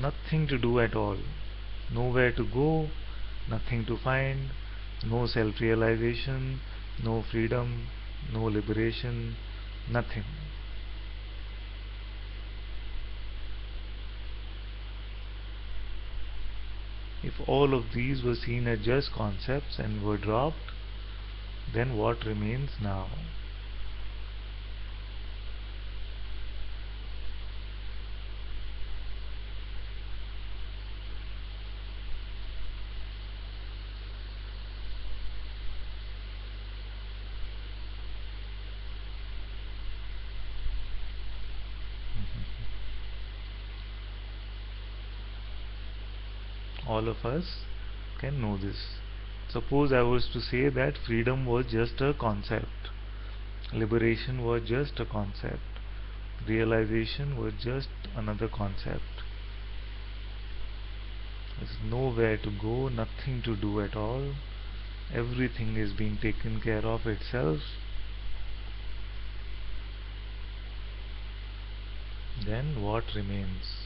Nothing to do at all. Nowhere to go, nothing to find, no self-realization, no freedom, no liberation, nothing. If all of these were seen as just concepts and were dropped, then what remains now? All of us can know this. Suppose I was to say that freedom was just a concept, liberation was just a concept, realization was just another concept. There's nowhere to go, nothing to do at all, everything is being taken care of itself. Then what remains?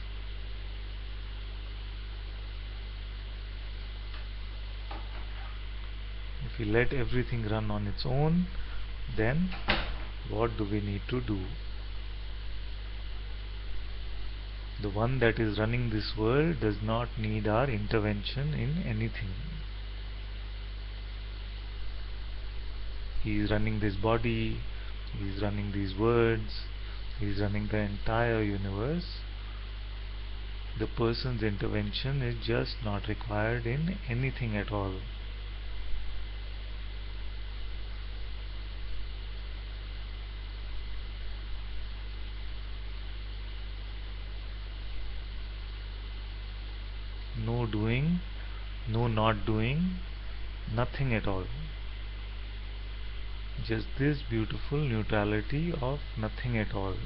If we let everything run on its own, then what do we need to do? The one that is running this world does not need our intervention in anything. He is running this body, he is running these words, he is running the entire universe. The person's intervention is just not required in anything at all. No doing, no not doing, nothing at all. Just this beautiful neutrality of nothing at all.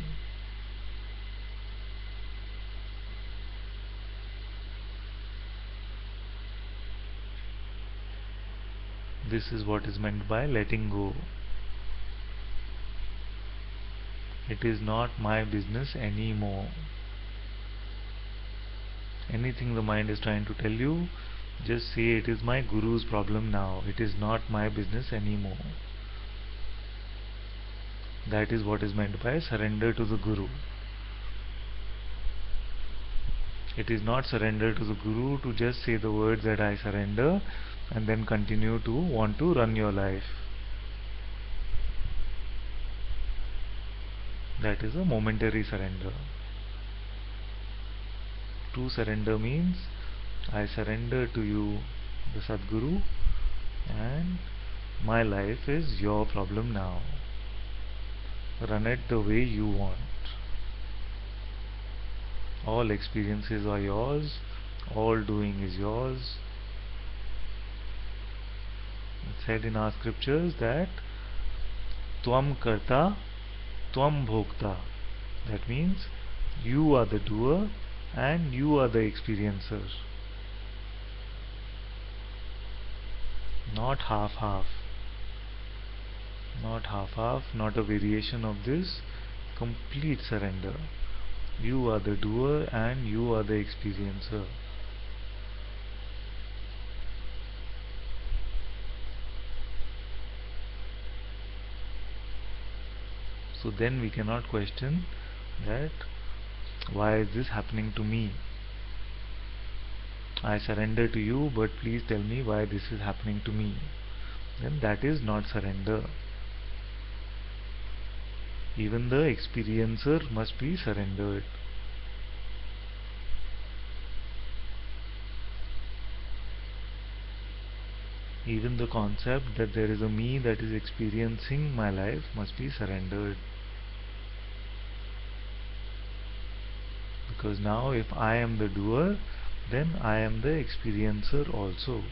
This is what is meant by letting go. It is not my business anymore. Anything the mind is trying to tell you, just say it is my guru's problem now. It is not my business anymore. That is what is meant by surrender to the guru. It is not surrender to the guru to just say the words that I surrender and then continue to want to run your life. That is a momentary surrender. True surrender means I surrender to you, the Sadguru, and my life is your problem now. Run it the way you want. All experiences are yours, all doing is yours. It said in our scriptures that Tvam Karta, Tvam Bhokta. That means you are the doer and you are the experiencer. Not half-half. Not half-half, not a variation of this. Complete surrender. You are the doer and you are the experiencer. So then we cannot question that why is this happening to me? I surrender to you, but please tell me why this is happening to me. Then that is not surrender. Even the experiencer must be surrendered. Even the concept that there is a me that is experiencing my life must be surrendered. Because now if I am the doer, then I am the experiencer also.